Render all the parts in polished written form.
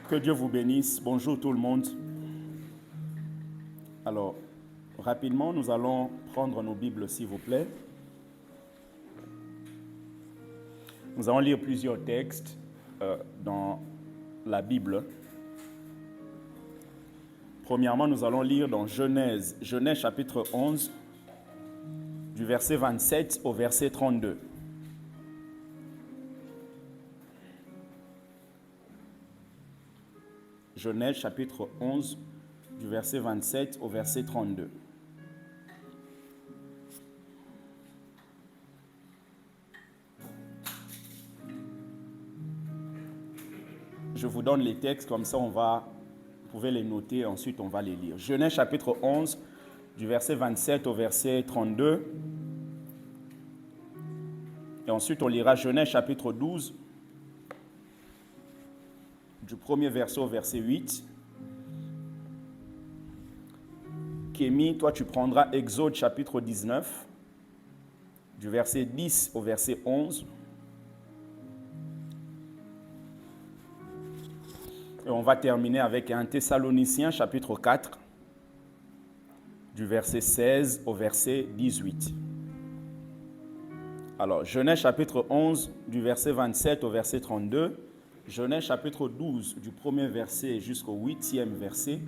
Que Dieu vous bénisse. Bonjour tout le monde. Alors, rapidement, nous allons prendre nos Bibles, s'il vous plaît. Nous allons lire plusieurs textes dans la Bible. Premièrement, nous allons lire dans Genèse chapitre 11, du verset 27 au verset 32. Genèse chapitre 11, du verset 27 au verset 32. Je vous donne les textes, comme ça vous pouvez les noter, ensuite on va les lire. Genèse chapitre 11, du verset 27 au verset 32. Et ensuite on lira Genèse chapitre 12, du premier verset au verset 8. Kémy, toi tu prendras Exode chapitre 19, du verset 10 au verset 11. Et on va terminer avec 1 Thessaloniciens chapitre 4, du verset 16 au verset 18. Alors, Genèse chapitre 11, du verset 27 au verset 32. Genèse chapitre 12, du premier verset jusqu'au 8e verset.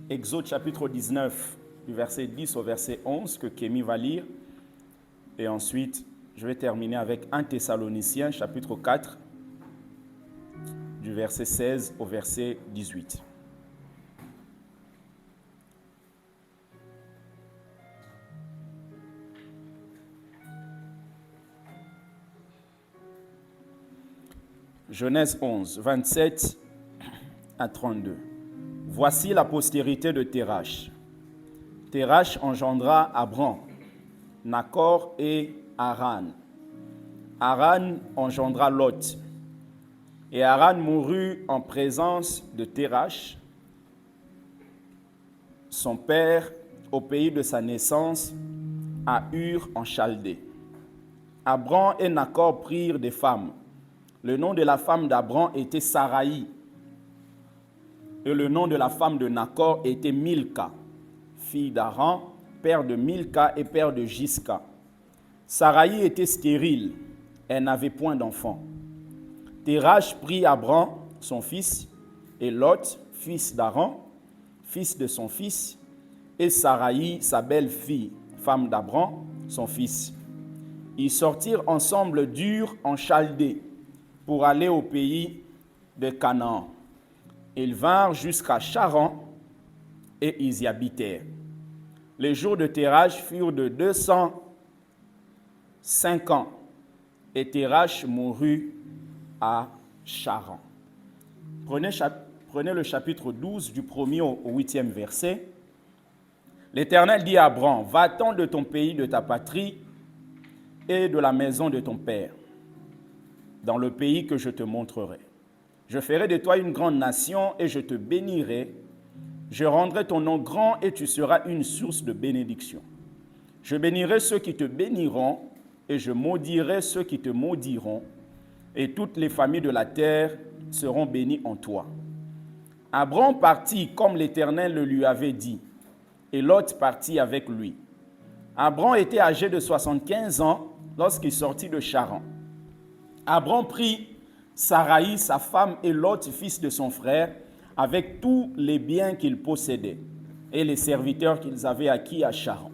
Exode chapitre 19, du verset 10 au verset 11, que Kémy va lire. Et ensuite, je vais terminer avec 1 Thessaloniciens chapitre 4, du verset 16 au verset 18. Genèse 11, 27 à 32. Voici la postérité de Térash. Térash engendra Abram, Nacor et Haran. Haran engendra Lot. Et Haran mourut en présence de Térash, son père, au pays de sa naissance, à Ur en Chaldée. Abram et Nacor prirent des femmes. Le nom de la femme d'Abram était Saraï. Et le nom de la femme de Nacor était Milka, fille d'Haran, père de Milka et père de Gisca. Saraï était stérile, elle n'avait point d'enfant. Térash prit Abram, son fils, et Lot, fils d'Haran, fils de son fils, et Saraï, sa belle-fille, femme d'Abram, son fils. Ils sortirent ensemble d'Ur en Chaldée pour aller au pays de Canaan. Ils vinrent jusqu'à Charan et ils y habitèrent. Les jours de Térash furent de 205 ans et Térash mourut à Charan. Prenez le chapitre 12 du 1er au 8e verset. L'Éternel dit à Abram, « Va-t'en de ton pays, de ta patrie et de la maison de ton père, dans le pays que je te montrerai. Je ferai de toi une grande nation et je te bénirai. Je rendrai ton nom grand et tu seras une source de bénédiction. Je bénirai ceux qui te béniront et je maudirai ceux qui te maudiront. Et toutes les familles de la terre seront bénies en toi. » Abram partit comme l'Éternel le lui avait dit, et Lot partit avec lui. Abram était âgé de 75 ans lorsqu'il sortit de Charan. Abram prit Saraï, sa femme, et Lot, fils de son frère, avec tous les biens qu'ils possédaient et les serviteurs qu'ils avaient acquis à Charan.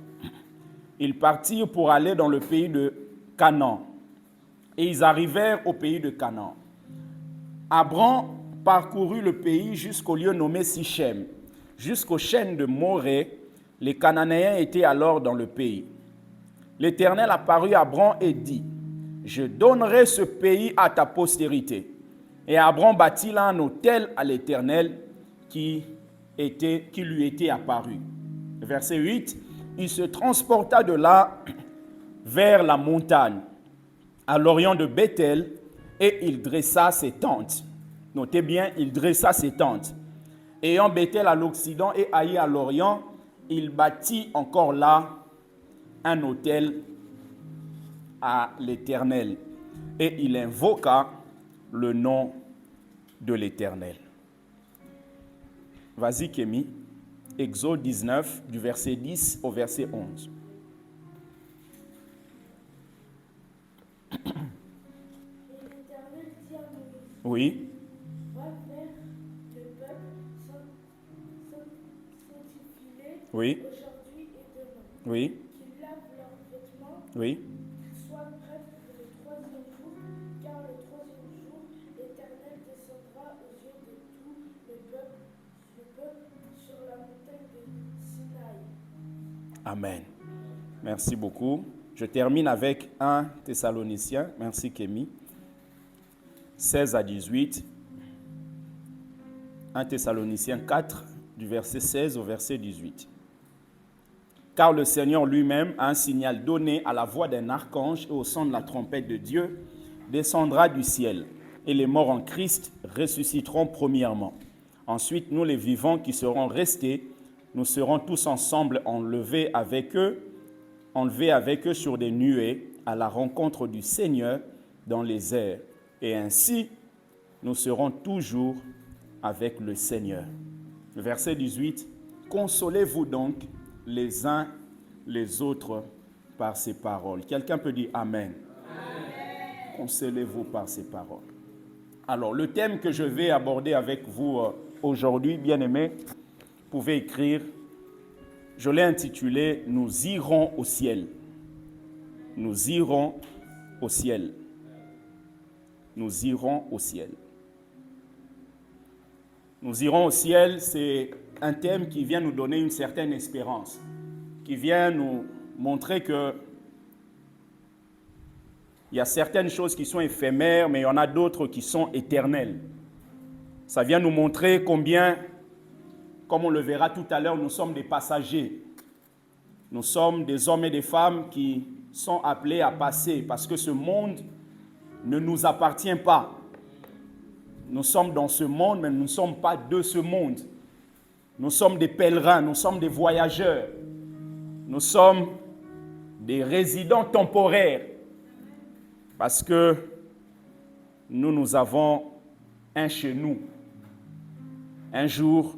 Ils partirent pour aller dans le pays de Canaan. Et ils arrivèrent au pays de Canaan. Abram parcourut le pays jusqu'au lieu nommé Sichem, jusqu'aux chaînes de Morée. Les Cananéens étaient alors dans le pays. L'Éternel apparut à Abram et dit, « Je donnerai ce pays à ta postérité. » Et Abram bâtit là un autel à l'Éternel qui lui était apparu. Verset 8, il se transporta de là vers la montagne, à l'orient de Bethel, et il dressa ses tentes. Notez bien, il dressa ses tentes. Ayant Bethel à l'occident et Haï à l'orient, il bâtit encore là un autel à l'Éternel. Et il invoqua le nom de l'Éternel. Vas-y, Kémy. Exode 19, du verset 10 au verset 11. Et l'Éternel dit à Moïse, Oui, va vers le peuple sanctifie-les oui, aujourd'hui et demain, oui, qu'ils lavent leurs vêtements, oui. qu'ils soient prêts pour le troisième jour, car le troisième jour, l'Éternel descendra aux yeux de tout le peuple sur la montagne de Sinaï. Amen. Merci beaucoup. Je termine avec 1 Thessaloniciens. Merci, Kémy. 16 à 18. 1 Thessaloniciens 4, du verset 16 au verset 18. Car le Seigneur lui-même a un signal donné à la voix d'un archange et au son de la trompette de Dieu, descendra du ciel, et les morts en Christ ressusciteront premièrement. Ensuite, nous les vivants qui serons restés, nous serons tous ensemble enlevés avec eux sur des nuées à la rencontre du Seigneur dans les airs. Et ainsi, nous serons toujours avec le Seigneur. Verset 18. Consolez-vous donc les uns les autres par ces paroles. Quelqu'un peut dire Amen. Amen. Consolez-vous par ces paroles. Alors, le thème que je vais aborder avec vous aujourd'hui, bien-aimés, vous pouvez écrire, je l'ai intitulé « Nous irons au ciel ». Nous irons au ciel. Nous irons au ciel. Nous irons au ciel, c'est un thème qui vient nous donner une certaine espérance, qui vient nous montrer que il y a certaines choses qui sont éphémères, mais il y en a d'autres qui sont éternelles. Ça vient nous montrer combien, comme on le verra tout à l'heure, nous sommes des passagers. Nous sommes des hommes et des femmes qui sont appelés à passer, parce que ce monde ne nous appartient pas. Nous sommes dans ce monde, mais nous ne sommes pas de ce monde. Nous sommes des pèlerins, nous sommes des voyageurs. Nous sommes des résidents temporaires. Parce que nous avons un chez nous. Un jour,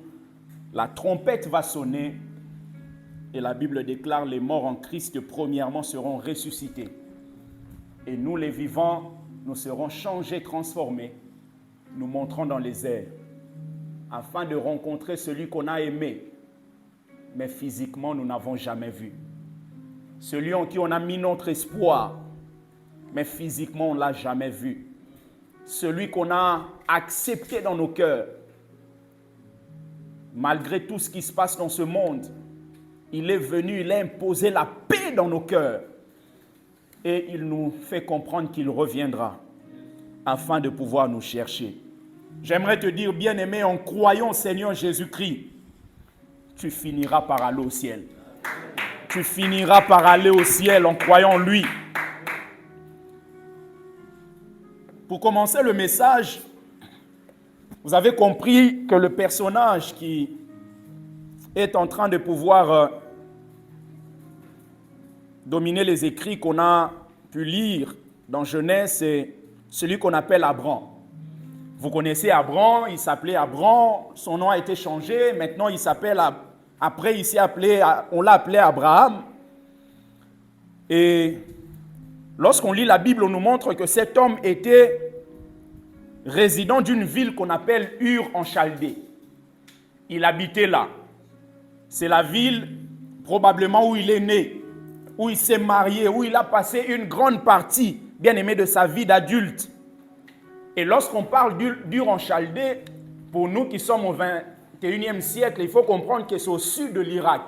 la trompette va sonner et la Bible déclare les morts en Christ premièrement seront ressuscités. Et nous les vivants, nous serons changés, transformés. Nous monterons dans les airs afin de rencontrer celui qu'on a aimé, mais physiquement nous n'avons jamais vu. Celui en qui on a mis notre espoir, mais physiquement on ne l'a jamais vu. Celui qu'on a accepté dans nos cœurs. Malgré tout ce qui se passe dans ce monde, il est venu, il a imposé la paix dans nos cœurs. Et il nous fait comprendre qu'il reviendra afin de pouvoir nous chercher. J'aimerais te dire, bien-aimé, en croyant au Seigneur Jésus-Christ, tu finiras par aller au ciel. Tu finiras par aller au ciel en croyant en lui. Pour commencer le message, vous avez compris que le personnage qui est en train de pouvoir dominer les écrits qu'on a pu lire dans Genèse, c'est celui qu'on appelle Abraham. Vous connaissez Abraham, il s'appelait Abraham, son nom a été changé, maintenant il s'appelle, après on l'a appelé Abraham. Et lorsqu'on lit la Bible, on nous montre que cet homme était résident d'une ville qu'on appelle Ur en Chaldée. Il habitait là. C'est la ville probablement où il est né, où il s'est marié, où il a passé une grande partie, bien aimé, de sa vie d'adulte. Et lorsqu'on parle d'Ur en Chaldée, pour nous qui sommes au 21e siècle, il faut comprendre que c'est au sud de l'Irak.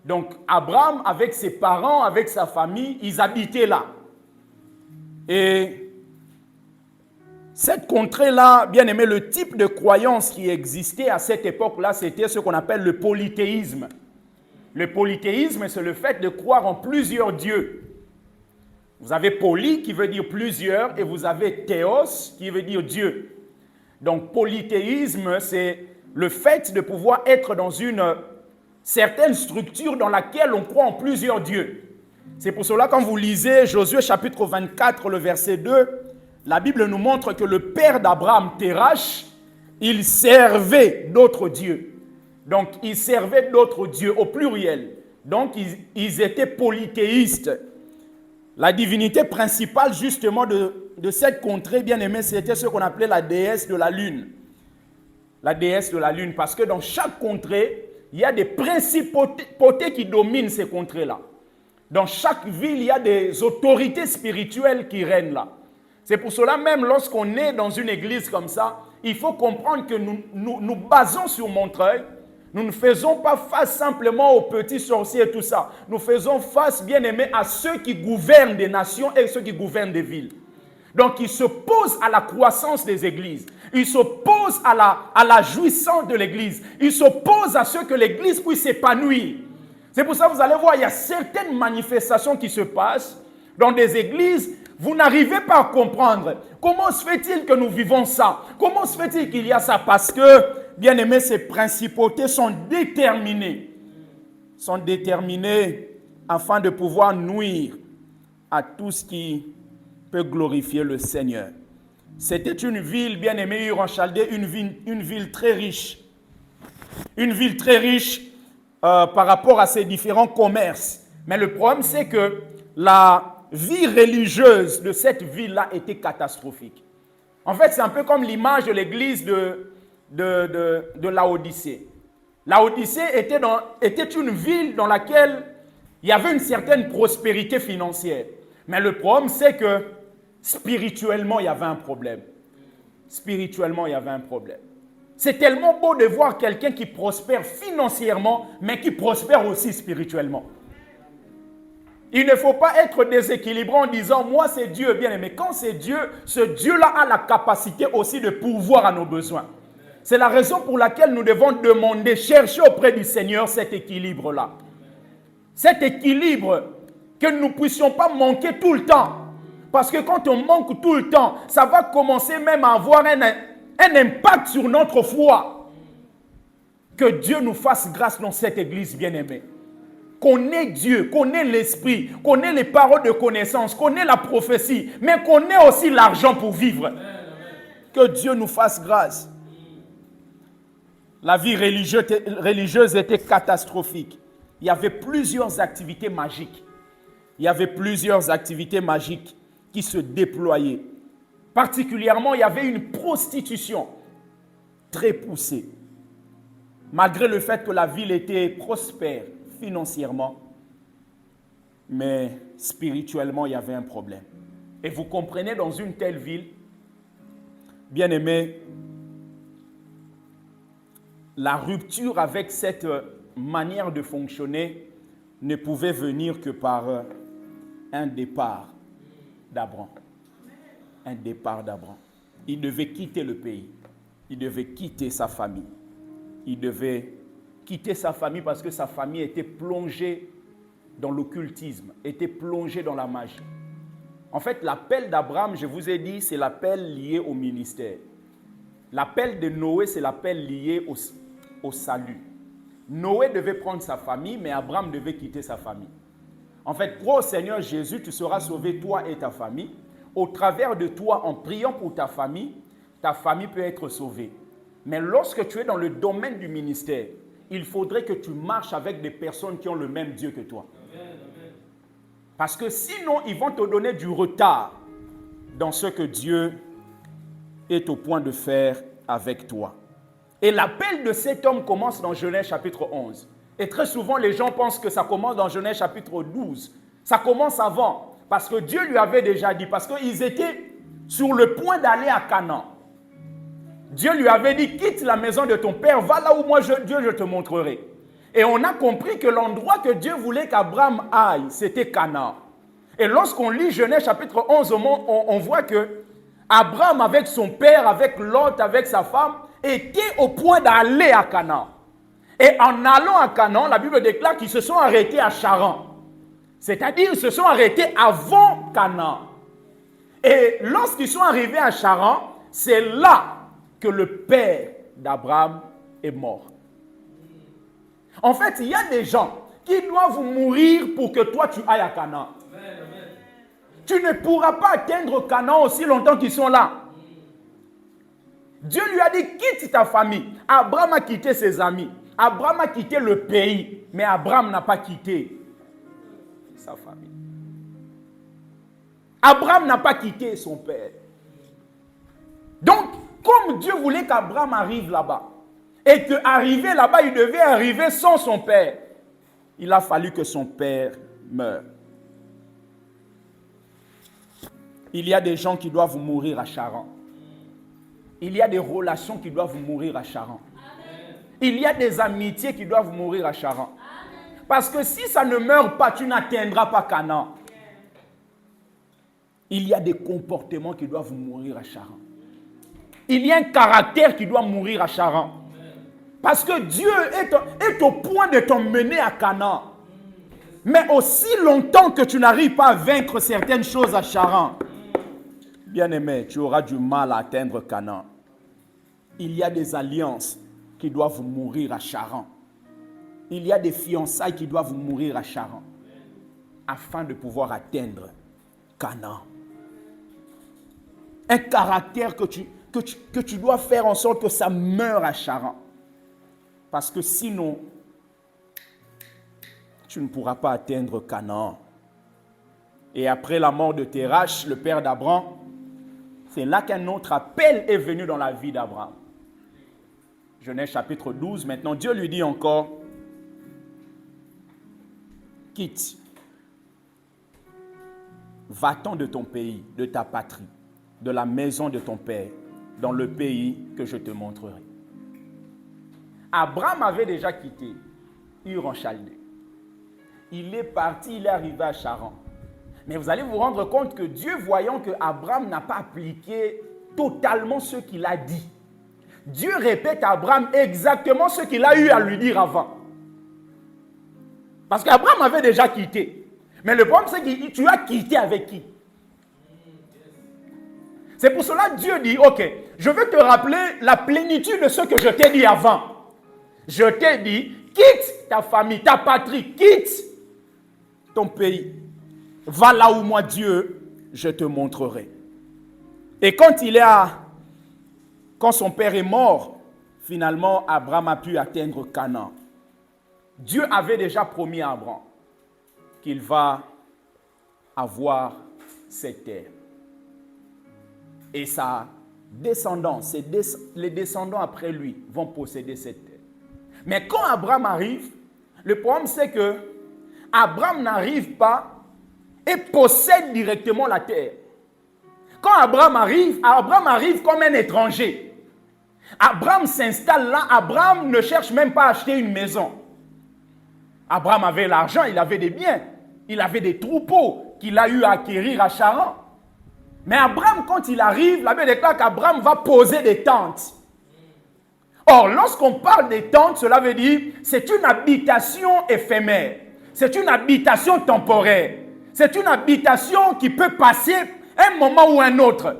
Donc Abraham, avec ses parents, avec sa famille, ils habitaient là. Et cette contrée-là, bien aimé, le type de croyance qui existait à cette époque-là, c'était ce qu'on appelle le polythéisme. Le polythéisme, c'est le fait de croire en plusieurs dieux. Vous avez poly qui veut dire plusieurs et vous avez théos qui veut dire Dieu. Donc polythéisme, c'est le fait de pouvoir être dans une certaine structure dans laquelle on croit en plusieurs dieux. C'est pour cela quand vous lisez Josué chapitre 24, le verset 2, la Bible nous montre que le père d'Abraham, Terach, Ils servaient d'autres dieux. Donc, ils servaient d'autres dieux au pluriel. Donc, ils étaient polythéistes. La divinité principale, justement, de cette contrée bien-aimée, c'était ce qu'on appelait la déesse de la lune. La déesse de la lune, parce que dans chaque contrée, il y a des principautés qui dominent ces contrées-là. Dans chaque ville, il y a des autorités spirituelles qui règnent là. C'est pour cela, même lorsqu'on est dans une église comme ça, il faut comprendre que nous basons sur Montreuil. Nous ne faisons pas face simplement aux petits sorciers et tout ça. Nous faisons face, bien aimé, à ceux qui gouvernent des nations et ceux qui gouvernent des villes. Donc, ils s'opposent à la croissance des églises. Ils s'opposent à la jouissance de l'église. Ils s'opposent à ce que l'église puisse s'épanouir. C'est pour ça que vous allez voir, il y a certaines manifestations qui se passent dans des églises. Vous n'arrivez pas à comprendre. Comment se fait-il que nous vivons ça? Comment se fait-il qu'il y a ça? Parce que, bien aimé, ces principautés sont déterminées. Sont déterminées afin de pouvoir nuire à tout ce qui peut glorifier le Seigneur. C'était une ville, bien aimée, Ur en Chaldée, une ville très riche. Une ville très riche par rapport à ses différents commerces. Mais le problème, c'est que la vie religieuse de cette ville-là était catastrophique. En fait, c'est un peu comme l'image de l'église de Laodicée. Laodicée était une ville dans laquelle il y avait une certaine prospérité financière. Mais le problème, c'est que spirituellement, il y avait un problème. Spirituellement, il y avait un problème. C'est tellement beau de voir quelqu'un qui prospère financièrement, mais qui prospère aussi spirituellement. Il ne faut pas être déséquilibré en disant, moi c'est Dieu, bien aimé. Quand c'est Dieu, ce Dieu-là a la capacité aussi de pourvoir à nos besoins. C'est la raison pour laquelle nous devons demander, chercher auprès du Seigneur cet équilibre-là. Cet équilibre, que nous ne puissions pas manquer tout le temps. Parce que quand on manque tout le temps, ça va commencer même à avoir un impact sur notre foi. Que Dieu nous fasse grâce dans cette église bien-aimée. Qu'on ait Dieu, qu'on ait l'esprit, qu'on ait les paroles de connaissance, qu'on ait la prophétie, mais qu'on ait aussi l'argent pour vivre. Que Dieu nous fasse grâce. La vie religieuse était catastrophique. Il y avait plusieurs activités magiques. Il y avait plusieurs activités magiques qui se déployaient. Particulièrement, il y avait une prostitution très poussée. Malgré le fait que la ville était prospère financièrement, mais spirituellement, il y avait un problème. Et vous comprenez, dans une telle ville, bien aimé, la rupture avec cette manière de fonctionner ne pouvait venir que par un départ d'Abraham. Un départ d'Abraham. Il devait quitter le pays. Il devait quitter sa famille. Il devait quitter sa famille parce que sa famille était plongée dans l'occultisme, était plongée dans la magie. En fait, l'appel d'Abraham, je vous ai dit, c'est l'appel lié au ministère. L'appel de Noé, c'est l'appel lié au salut. Noé devait prendre sa famille, mais Abraham devait quitter sa famille. En fait, crois au Seigneur Jésus, tu seras sauvé, toi et ta famille. Au travers de toi, en priant pour ta famille peut être sauvée. Mais lorsque tu es dans le domaine du ministère, il faudrait que tu marches avec des personnes qui ont le même Dieu que toi. Parce que sinon, ils vont te donner du retard dans ce que Dieu est au point de faire avec toi. Et l'appel de cet homme commence dans Genèse chapitre 11. Et très souvent, les gens pensent que ça commence dans Genèse chapitre 12. Ça commence avant. Parce que Dieu lui avait déjà dit. Parce qu'ils étaient sur le point d'aller à Canaan. Dieu lui avait dit, quitte la maison de ton père, va là où moi, Dieu, je te montrerai. Et on a compris que l'endroit que Dieu voulait qu'Abraham aille, c'était Canaan. Et lorsqu'on lit Genèse chapitre 11, on voit que Abraham, avec son père, avec Lot, avec sa femme, était au point d'aller à Canaan. Et en allant à Canaan, la Bible déclare qu'ils se sont arrêtés à Charan. C'est-à-dire qu'ils se sont arrêtés avant Canaan. Et lorsqu'ils sont arrivés à Charan, c'est là que le père d'Abraham est mort. En fait, il y a des gens qui doivent mourir pour que toi tu ailles à Canaan. Tu ne pourras pas atteindre Canaan aussi longtemps qu'ils sont là. Dieu lui a dit, quitte ta famille. Abraham a quitté ses amis. Abraham a quitté le pays. Mais Abraham n'a pas quitté sa famille. Abraham n'a pas quitté son père. Donc, comme Dieu voulait qu'Abraham arrive là-bas, et qu'arriver là-bas, il devait arriver sans son père, il a fallu que son père meure. Il y a des gens qui doivent mourir à Charan. Il y a des relations qui doivent mourir à Charan. Il y a des amitiés qui doivent mourir à Charan. Parce que si ça ne meurt pas, tu n'atteindras pas Canaan. Il y a des comportements qui doivent mourir à Charan. Il y a un caractère qui doit mourir à Charan. Parce que Dieu est au point de t'emmener à Canaan. Mais aussi longtemps que tu n'arrives pas à vaincre certaines choses à Charan, bien-aimé, tu auras du mal à atteindre Canaan. Il y a des alliances qui doivent mourir à Charan. Il y a des fiançailles qui doivent mourir à Charan afin de pouvoir atteindre Canaan. Un caractère que tu dois faire en sorte que ça meure à Charan. Parce que sinon, tu ne pourras pas atteindre Canaan. Et après la mort de Térach, le père d'Abraham, c'est là qu'un autre appel est venu dans la vie d'Abraham. Genèse chapitre 12, maintenant Dieu lui dit encore, quitte, va-t'en de ton pays, de ta patrie, de la maison de ton père, dans le pays que je te montrerai. Abraham avait déjà quitté Ur en Chaldée. Il est parti, il est arrivé à Charan. Mais vous allez vous rendre compte que Dieu, voyant que Abraham n'a pas appliqué totalement ce qu'il a dit, Dieu répète à Abraham exactement ce qu'il a eu à lui dire avant. Parce qu'Abraham avait déjà quitté. Mais le problème, c'est que tu as quitté avec qui? C'est pour cela que Dieu dit, ok, je veux te rappeler la plénitude de ce que je t'ai dit avant. Je t'ai dit, quitte ta famille, ta patrie, quitte ton pays. Va là où moi, Dieu, je te montrerai. Et quand son père est mort, finalement, Abraham a pu atteindre Canaan. Dieu avait déjà promis à Abraham qu'il va avoir cette terre. Et sa descendance, les descendants après lui vont posséder cette terre. Mais quand Abraham arrive, le problème c'est que Abraham n'arrive pas et possède directement la terre. Quand Abraham arrive comme un étranger. Abraham s'installe là, Abraham ne cherche même pas à acheter une maison. Abraham avait l'argent, il avait des biens, il avait des troupeaux qu'il a eu à acquérir à Charan. Mais Abraham, quand il arrive, la Bible déclare qu'Abraham va poser des tentes. Or, lorsqu'on parle des tentes, cela veut dire c'est une habitation éphémère. C'est une habitation temporaire. C'est une habitation qui peut passer un moment ou un autre.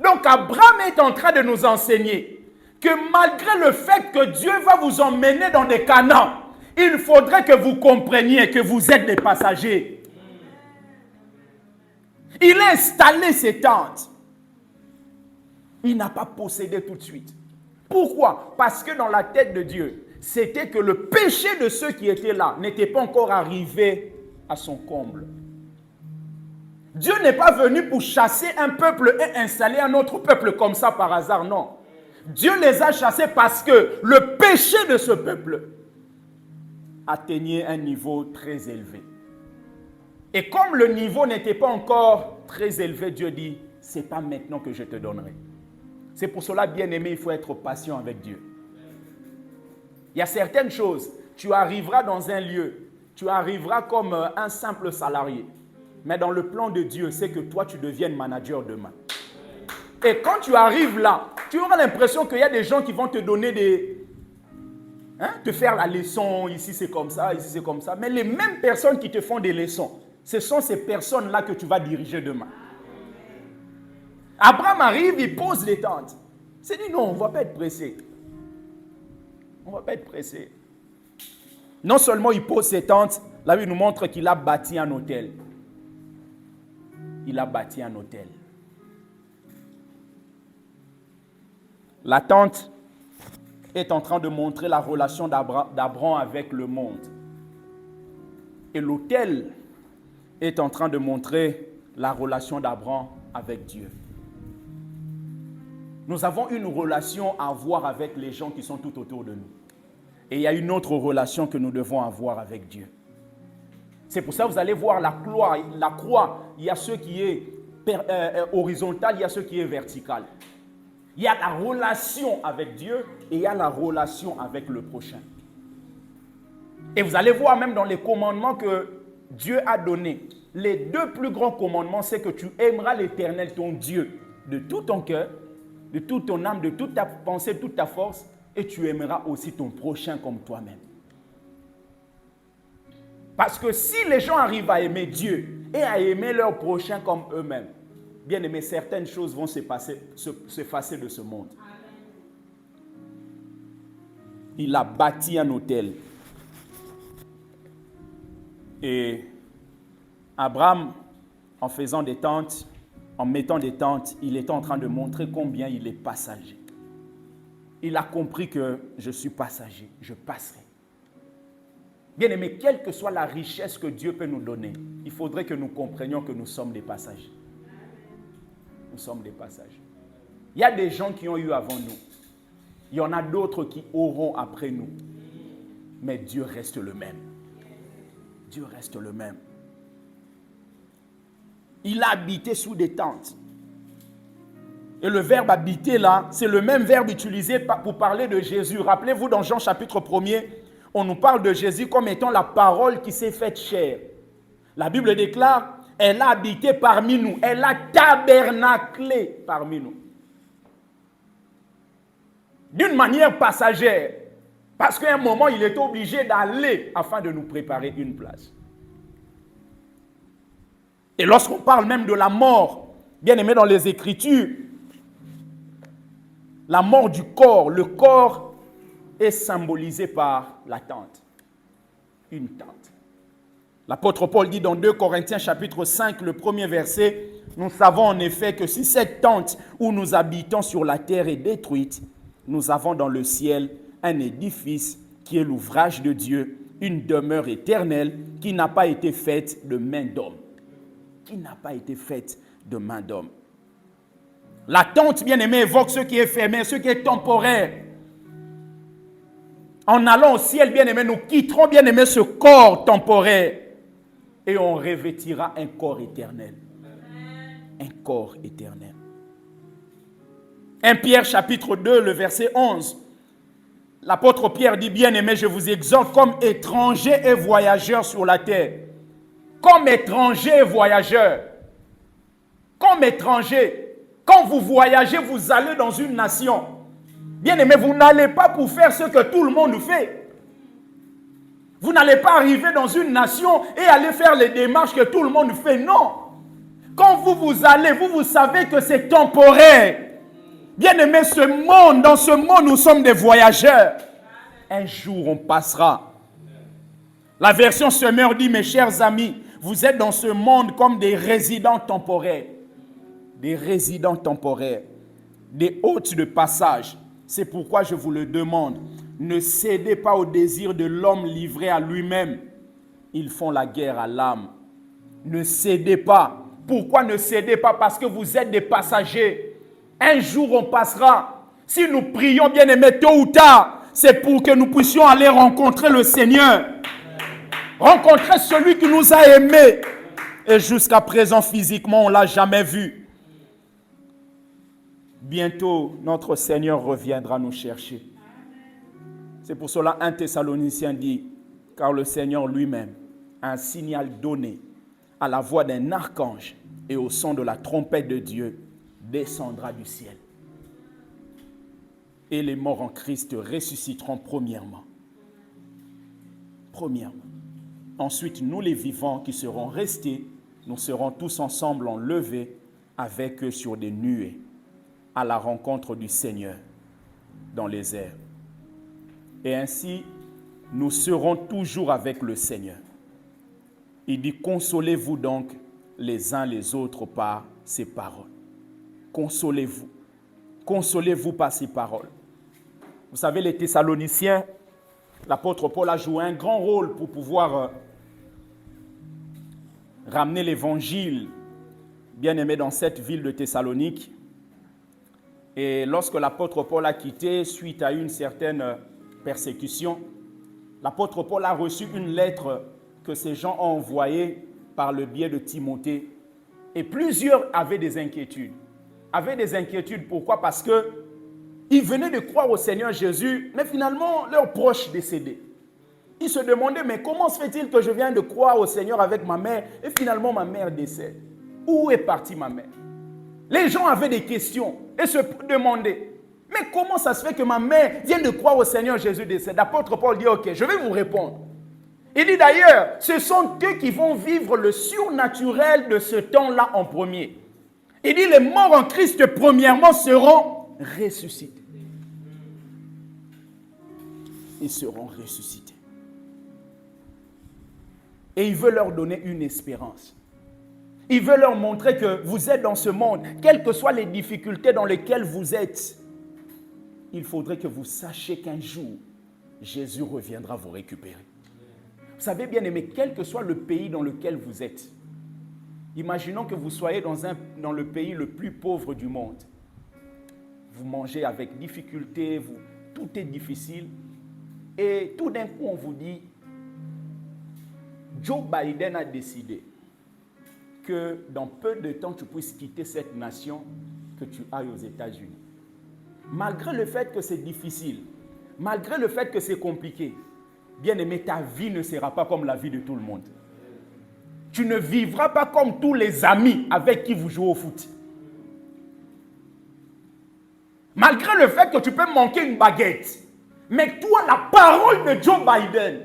Donc, Abraham est en train de nous enseigner que malgré le fait que Dieu va vous emmener dans des Canaans, il faudrait que vous compreniez que vous êtes des passagers. Il a installé ses tentes. Il n'a pas possédé tout de suite. Pourquoi? Parce que dans la tête de Dieu, c'était que le péché de ceux qui étaient là n'était pas encore arrivé à son comble. Dieu n'est pas venu pour chasser un peuple et installer un autre peuple comme ça par hasard, non. Dieu les a chassés parce que le péché de ce peuple atteignait un niveau très élevé. Et comme le niveau n'était pas encore très élevé, Dieu dit, c'est pas maintenant que je te donnerai. C'est pour cela, bien-aimé, il faut être patient avec Dieu. Il y a certaines choses, tu arriveras dans un lieu, tu arriveras comme un simple salarié. Mais dans le plan de Dieu, c'est que toi, tu deviennes manager demain. Et quand tu arrives là, tu auras l'impression qu'il y a des gens qui vont te donner te faire la leçon, ici c'est comme ça, ici c'est comme ça. Mais les mêmes personnes qui te font des leçons, ce sont ces personnes-là que tu vas diriger demain. Abraham arrive, il pose les tentes. Il s'est dit non, on ne va pas être pressé. On ne va pas être pressé. Non seulement il pose ses tentes, la Bible nous montre qu'il a bâti un hôtel. Il a bâti un hôtel. La tente est en train de montrer la relation d'Abraham avec le monde. Et l'autel est en train de montrer la relation d'Abraham avec Dieu. Nous avons une relation à avoir avec les gens qui sont tout autour de nous. Et il y a une autre relation que nous devons avoir avec Dieu. C'est pour ça que vous allez voir la croix, il y a ce qui est horizontal, il y a ce qui est vertical. Il y a la relation avec Dieu et il y a la relation avec le prochain. Et vous allez voir même dans les commandements que Dieu a donnés, les deux plus grands commandements, c'est que tu aimeras l'Éternel, ton Dieu, de tout ton cœur, de toute ton âme, de toute ta pensée, de toute ta force, et tu aimeras aussi ton prochain comme toi-même. Parce que si les gens arrivent à aimer Dieu et à aimer leur prochain comme eux-mêmes, bien aimé, certaines choses vont s'effacer de ce monde. Il a bâti un autel. Et Abraham, en faisant des tentes, en mettant des tentes, il était en train de montrer combien il est passager. Il a compris que je suis passager, je passerai. Bien aimé, quelle que soit la richesse que Dieu peut nous donner, il faudrait que nous comprenions que nous sommes des passagers. Nous sommes des passagers. Il y a des gens qui ont eu avant nous. Il y en a d'autres qui auront après nous. Mais Dieu reste le même. Dieu reste le même. Il a habité sous des tentes. Et le verbe habiter là, c'est le même verbe utilisé pour parler de Jésus. Rappelez-vous dans Jean chapitre 1er, on nous parle de Jésus comme étant la parole qui s'est faite chair. La Bible déclare, elle a habité parmi nous, elle a tabernaclé parmi nous. D'une manière passagère, parce qu'à un moment, il est obligé d'aller afin de nous préparer une place. Et lorsqu'on parle même de la mort, bien aimé dans les Écritures, la mort du corps, le corps est symbolisé par la tente. Une tente. L'apôtre Paul dit dans 2 Corinthiens chapitre 5, le premier verset, nous savons en effet que si cette tente où nous habitons sur la terre est détruite, nous avons dans le ciel un édifice qui est l'ouvrage de Dieu, une demeure éternelle qui n'a pas été faite de main d'homme. Qui n'a pas été faite de main d'homme. La tente, bien aimé, évoque ce qui est éphémère, ce qui est temporaire. En allant au ciel, bien aimé, nous quitterons, bien aimé, ce corps temporaire et on revêtira un corps éternel. Un corps éternel. 1 Pierre chapitre 2, le verset 11. L'apôtre Pierre dit, bien aimé, je vous exhorte comme étrangers et voyageurs sur la terre. Comme étrangers et voyageurs. Comme étrangers. Quand vous voyagez, vous allez dans une nation. Bien aimé, vous n'allez pas pour faire ce que tout le monde fait. Vous n'allez pas arriver dans une nation et aller faire les démarches que tout le monde fait. Non. Quand vous allez, vous savez que c'est temporaire. Bien aimé, dans ce monde, nous sommes des voyageurs. Un jour, on passera. La version Semeur dit, mes chers amis, vous êtes dans ce monde comme des résidents temporaires. Des résidents temporaires. Des hôtes de passage. C'est pourquoi je vous le demande. Ne cédez pas au désir de l'homme livré à lui-même. Ils font la guerre à l'âme. Ne cédez pas. Pourquoi ne cédez pas? Parce que vous êtes des passagers. Un jour, on passera. Si nous prions, bien aimés, tôt ou tard, c'est pour que nous puissions aller rencontrer le Seigneur. Rencontrer celui qui nous a aimés. Et jusqu'à présent, physiquement, on ne l'a jamais vu. Bientôt, notre Seigneur reviendra nous chercher. C'est pour cela 1 Thessaloniciens dit, car le Seigneur lui-même a un signal donné à la voix d'un archange et au son de la trompette de Dieu, descendra du ciel. Et les morts en Christ ressusciteront premièrement. Premièrement. Ensuite, nous les vivants qui serons restés, nous serons tous ensemble enlevés avec eux sur des nuées, à la rencontre du Seigneur dans les airs. Et ainsi, nous serons toujours avec le Seigneur. Il dit, consolez-vous donc les uns les autres par ces paroles. Consolez-vous. Consolez-vous par ces paroles. Vous savez, les Thessaloniciens, l'apôtre Paul a joué un grand rôle pour pouvoir ramener l'évangile, bien aimé, dans cette ville de Thessalonique. Et lorsque l'apôtre Paul a quitté, suite à une certaine persécution, l'apôtre Paul a reçu une lettre que ces gens ont envoyée par le biais de Timothée. Et plusieurs avaient des inquiétudes. Pourquoi? Parce qu'ils venaient de croire au Seigneur Jésus, mais finalement, leurs proches décédaient. Ils se demandaient, mais comment se fait-il que je viens de croire au Seigneur avec ma mère et finalement ma mère décède? Où est partie ma mère? Les gens avaient des questions et se demandaient, mais comment ça se fait que ma mère vient de croire au Seigneur Jésus décède? L'apôtre Paul dit, ok, je vais vous répondre. Il dit d'ailleurs, ce sont eux qui vont vivre le surnaturel de ce temps-là en premier. Il dit, les morts en Christ, premièrement, seront ressuscités. Ils seront ressuscités. Et il veut leur donner une espérance. Il veut leur montrer que vous êtes dans ce monde, quelles que soient les difficultés dans lesquelles vous êtes, il faudrait que vous sachiez qu'un jour, Jésus reviendra vous récupérer. Vous savez, bien aimé, quel que soit le pays dans lequel vous êtes, imaginons que vous soyez dans le pays le plus pauvre du monde. Vous mangez avec difficulté, tout est difficile. Et tout d'un coup, on vous dit, Joe Biden a décidé que dans peu de temps, tu puisses quitter cette nation, que tu ailles aux États-Unis. Malgré le fait que c'est difficile, malgré le fait que c'est compliqué, bien aimé, ta vie ne sera pas comme la vie de tout le monde. Tu ne vivras pas comme tous les amis avec qui vous jouez au foot. Malgré le fait que tu peux manquer une baguette, mais toi, la parole de Joe Biden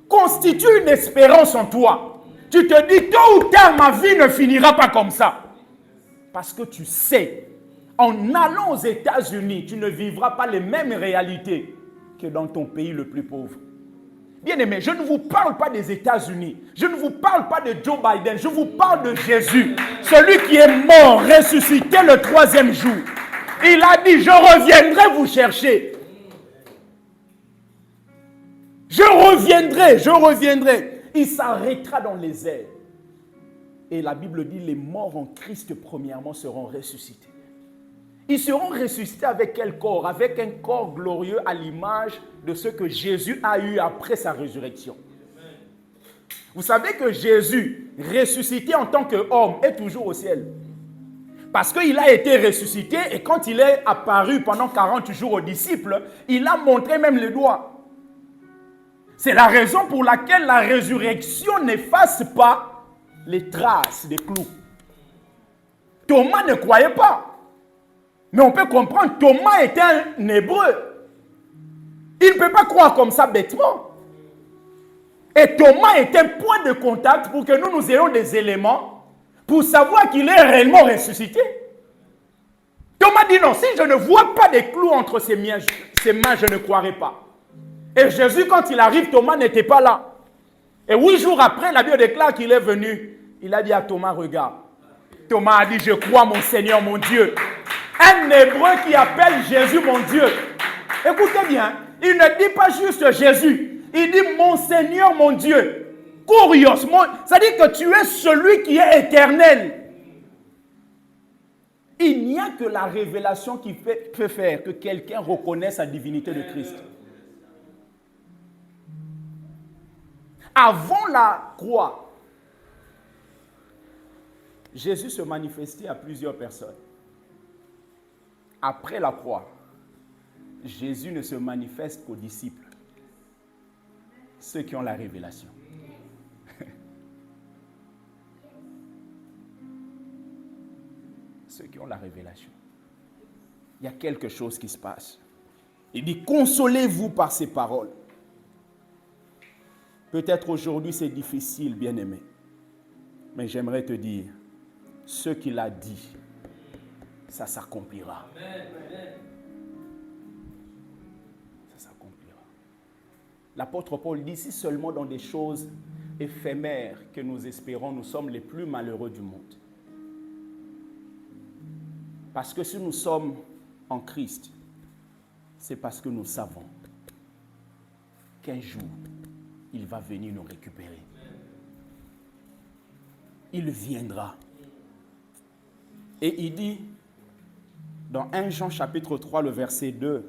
constitue une espérance en toi. Tu te dis, tôt ou tard, ma vie ne finira pas comme ça. Parce que tu sais, en allant aux États-Unis, tu ne vivras pas les mêmes réalités que dans ton pays le plus pauvre. Bien aimé, je ne vous parle pas des États-Unis. Je ne vous parle pas de Joe Biden. Je vous parle de Jésus. Celui qui est mort, ressuscité le 3e jour. Il a dit, je reviendrai vous chercher. Je reviendrai. Il s'arrêtera dans les airs. Et la Bible dit, les morts en Christ, premièrement, seront ressuscités. Ils seront ressuscités avec quel corps? Avec un corps glorieux à l'image de ce que Jésus a eu après sa résurrection. Vous savez que Jésus, ressuscité en tant qu'homme, est toujours au ciel. Parce qu'il a été ressuscité et quand il est apparu pendant 40 jours aux disciples, il a montré même les doigts. C'est la raison pour laquelle la résurrection n'efface pas les traces des clous. Thomas ne croyait pas. Mais on peut comprendre, Thomas était un hébreu. Il ne peut pas croire comme ça bêtement. Et Thomas est un point de contact pour que nous ayons des éléments pour savoir qu'il est réellement ressuscité. Thomas dit non, si je ne vois pas des clous entre ses mains, je ne croirai pas. Et Jésus, quand il arrive, Thomas n'était pas là. Et 8 jours après, la Bible déclare qu'il est venu. Il a dit à Thomas, regarde. Thomas a dit, je crois mon Seigneur, mon Dieu. Un hébreu qui appelle Jésus, mon Dieu. Écoutez bien, il ne dit pas juste Jésus. Il dit, mon Seigneur, mon Dieu. Kurios, ça dit que tu es celui qui est éternel. Il n'y a que la révélation qui peut faire que quelqu'un reconnaisse la divinité de Christ. Avant la croix, Jésus se manifestait à plusieurs personnes. Après la croix, Jésus ne se manifeste qu'aux disciples, ceux qui ont la révélation. Ceux qui ont la révélation. Il y a quelque chose qui se passe. Il dit, consolez-vous par ces paroles. Peut-être aujourd'hui c'est difficile, bien-aimé. Mais j'aimerais te dire, ce qu'il a dit, ça s'accomplira. Ça s'accomplira. L'apôtre Paul dit, si seulement dans des choses éphémères que nous espérons, nous sommes les plus malheureux du monde. Parce que si nous sommes en Christ, c'est parce que nous savons qu'un jour, il va venir nous récupérer. Il viendra. Et il dit, dans 1 Jean chapitre 3, le verset 2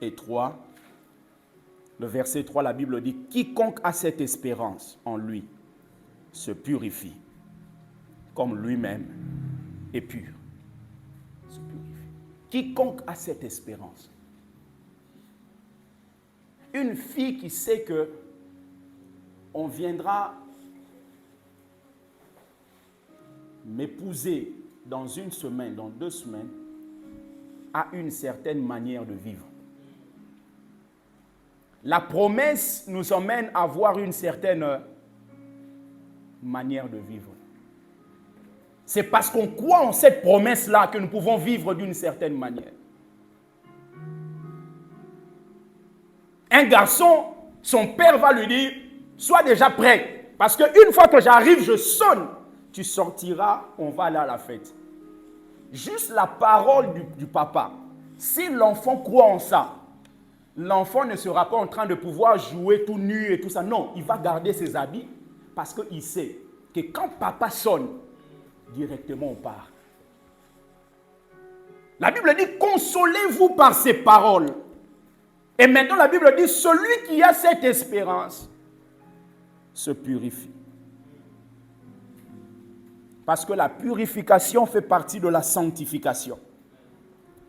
et 3, le verset 3, la Bible dit, « Quiconque a cette espérance en lui se purifie, comme lui-même est pur. » Se purifie. Quiconque a cette espérance. Une fille qui sait que on viendra m'épouser dans 1 semaine, dans 2 semaines, a une certaine manière de vivre. La promesse nous emmène à avoir une certaine manière de vivre. C'est parce qu'on croit en cette promesse-là que nous pouvons vivre d'une certaine manière. Un garçon, son père va lui dire, sois déjà prêt, parce qu'une fois que j'arrive, je sonne, tu sortiras, on va aller à la fête. Juste la parole du papa. Si l'enfant croit en ça, l'enfant ne sera pas en train de pouvoir jouer tout nu et tout ça. Non, il va garder ses habits parce qu'il sait que quand papa sonne, directement on part. La Bible dit, consolez-vous par ces paroles. Et maintenant la Bible dit, celui qui a cette espérance se purifie. Parce que la purification fait partie de la sanctification.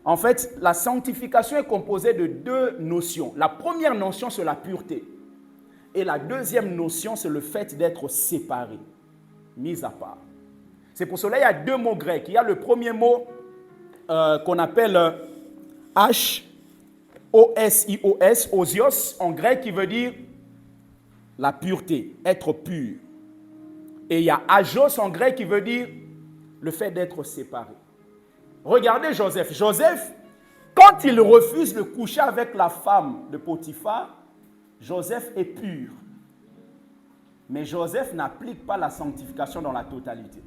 En fait, la sanctification est composée de 2 notions. La première notion, c'est la pureté. Et la deuxième notion, c'est le fait d'être séparé, mis à part. C'est pour cela qu'il y a 2 mots grecs. Il y a le premier mot qu'on appelle H-O-S-I-O-S, osios, en grec, qui veut dire la pureté, être pur. Et il y a agios en grec qui veut dire le fait d'être séparé. Regardez Joseph. Joseph, quand il refuse de coucher avec la femme de Potiphar, Joseph est pur. Mais Joseph n'applique pas la sanctification dans la totalité.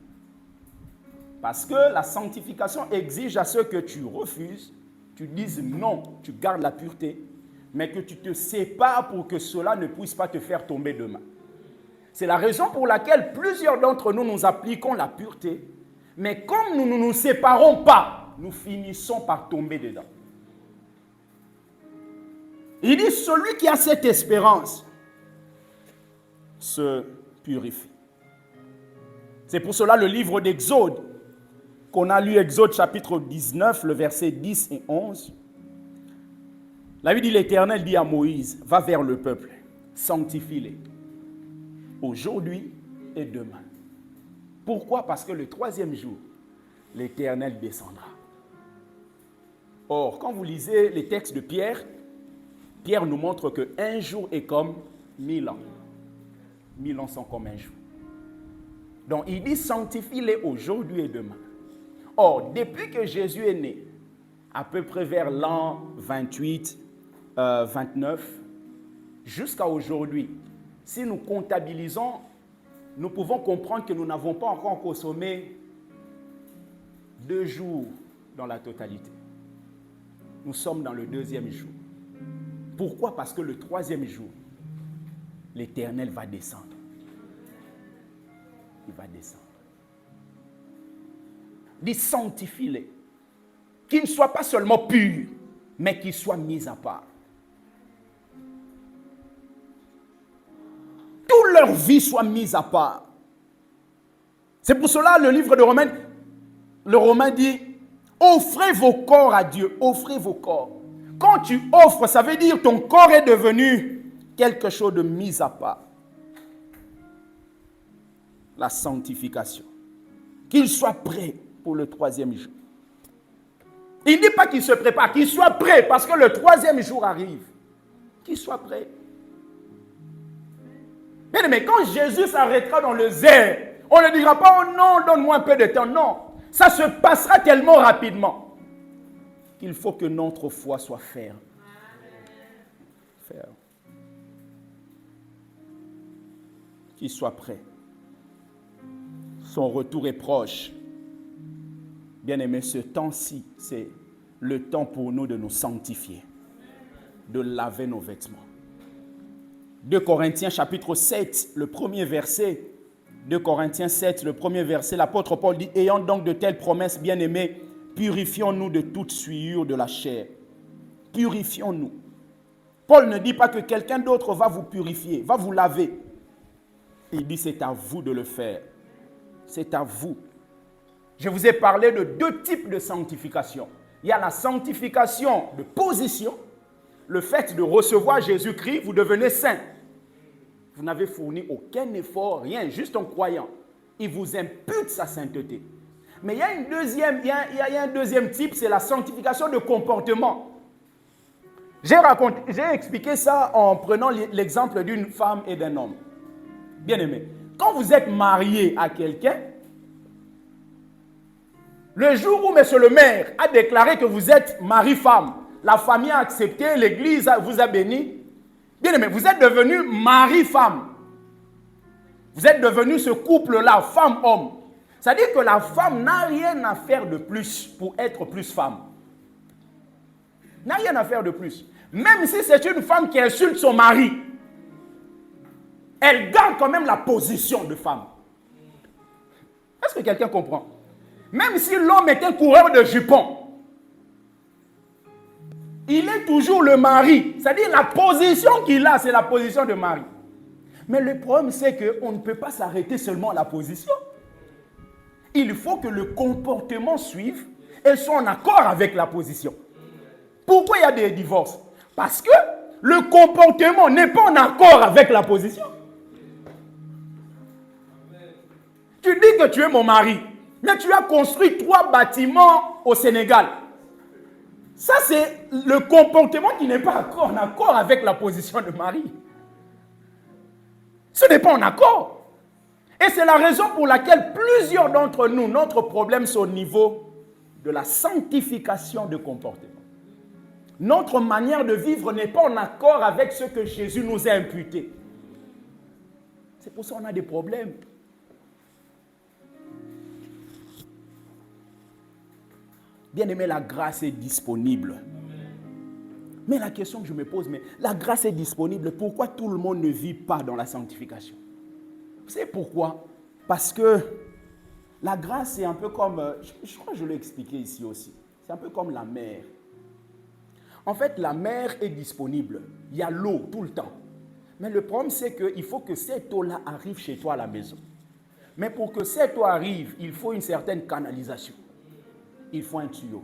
Parce que la sanctification exige à ce que tu refuses, tu dises non, tu gardes la pureté, mais que tu te sépares pour que cela ne puisse pas te faire tomber demain. C'est la raison pour laquelle plusieurs d'entre nous, nous appliquons la pureté, mais comme nous ne nous séparons pas, nous finissons par tomber dedans. Il dit, celui qui a cette espérance se purifie. C'est pour cela le livre d'Exode, qu'on a lu Exode chapitre 19, le verset 10 et 11. La Bible dit, l'Éternel dit à Moïse, va vers le peuple, sanctifie-les, aujourd'hui et demain. Pourquoi? Parce que le 3e jour, l'Éternel descendra. Or, quand vous lisez les textes de Pierre, Pierre nous montre qu'un jour est comme 1000 ans. 1000 ans sont comme un jour. Donc, il dit sanctifie-les aujourd'hui et demain. Or, depuis que Jésus est né, à peu près vers l'an 28, 29, jusqu'à aujourd'hui, si nous comptabilisons, nous pouvons comprendre que nous n'avons pas encore consommé 2 jours dans la totalité. Nous sommes dans le 2e jour. Pourquoi? Parce que le 3e jour, l'Éternel va descendre. Il va descendre. Il dit sanctifie-les. Qu'ils ne soient pas seulement purs, mais qu'ils soient mis à part. Toute leur vie soit mise à part. C'est pour cela le livre de Romains, le Romain dit, offrez vos corps à Dieu, offrez vos corps. Quand tu offres, ça veut dire ton corps est devenu quelque chose de mis à part. La sanctification. Qu'il soit prêt pour le 3e jour. Il ne dit pas qu'il se prépare, qu'il soit prêt parce que le 3e jour arrive. Qu'il soit prêt. Mais quand Jésus s'arrêtera dans le désert, on ne dira pas, oh non, donne-moi un peu de temps. Non, ça se passera tellement rapidement qu'il faut que notre foi soit ferme. Ferme. Qu'il soit prêt. Son retour est proche. Bien-aimé, ce temps-ci, le temps pour nous de nous sanctifier, de laver nos vêtements. 2 Corinthiens chapitre 7, le premier verset. 2 Corinthiens 7, le premier verset, l'apôtre Paul dit « Ayant donc de telles promesses, bien-aimés, purifions-nous de toute souillure de la chair. » Purifions-nous. Paul ne dit pas que quelqu'un d'autre va vous purifier, va vous laver. Il dit c'est à vous de le faire. C'est à vous. Je vous ai parlé de 2 types de sanctification. Il y a la sanctification de position. Le fait de recevoir Jésus-Christ, vous devenez saint. Vous n'avez fourni aucun effort, rien, juste en croyant. Il vous impute sa sainteté. Mais il y a un deuxième type, c'est la sanctification de comportement. J'ai expliqué ça en prenant l'exemple d'une femme et d'un homme. Bien aimé, quand vous êtes marié à quelqu'un, le jour où M. le maire a déclaré que vous êtes mari-femme, la famille a accepté, l'église vous a béni, bien aimé, vous êtes devenu mari-femme. Vous êtes devenu ce couple-là, femme-homme. C'est-à-dire que la femme n'a rien à faire de plus pour être plus femme. N'a rien à faire de plus. Même si c'est une femme qui insulte son mari, elle garde quand même la position de femme. Est-ce que quelqu'un comprend? Même si l'homme est un coureur de jupons, il est toujours le mari. C'est-à-dire la position qu'il a, c'est la position de mari. Mais le problème, c'est qu'on ne peut pas s'arrêter seulement à la position. Il faut que le comportement suive et soit en accord avec la position. Pourquoi il y a des divorces? Parce que le comportement n'est pas en accord avec la position. Tu dis que tu es mon mari, mais tu as construit 3 bâtiments au Sénégal. Ça, c'est le comportement qui n'est pas en accord avec la position de mari. Ce n'est pas en accord. Et c'est la raison pour laquelle plusieurs d'entre nous, notre problème, c'est au niveau de la sanctification de comportement. Notre manière de vivre n'est pas en accord avec ce que Jésus nous a imputé. C'est pour ça qu'on a des problèmes. Bien aimé, la grâce est disponible. Mais la question que je me pose, mais la grâce est disponible, pourquoi tout le monde ne vit pas dans la sanctification? Vous savez pourquoi? Parce que la grâce, c'est un peu comme, je crois que je l'ai expliqué ici aussi, c'est un peu comme la mer. En fait, la mer est disponible, il y a l'eau tout le temps. Mais le problème, c'est qu'il faut que cette eau-là arrive chez toi à la maison. Mais pour que cette eau arrive, il faut une certaine canalisation. Il faut un tuyau.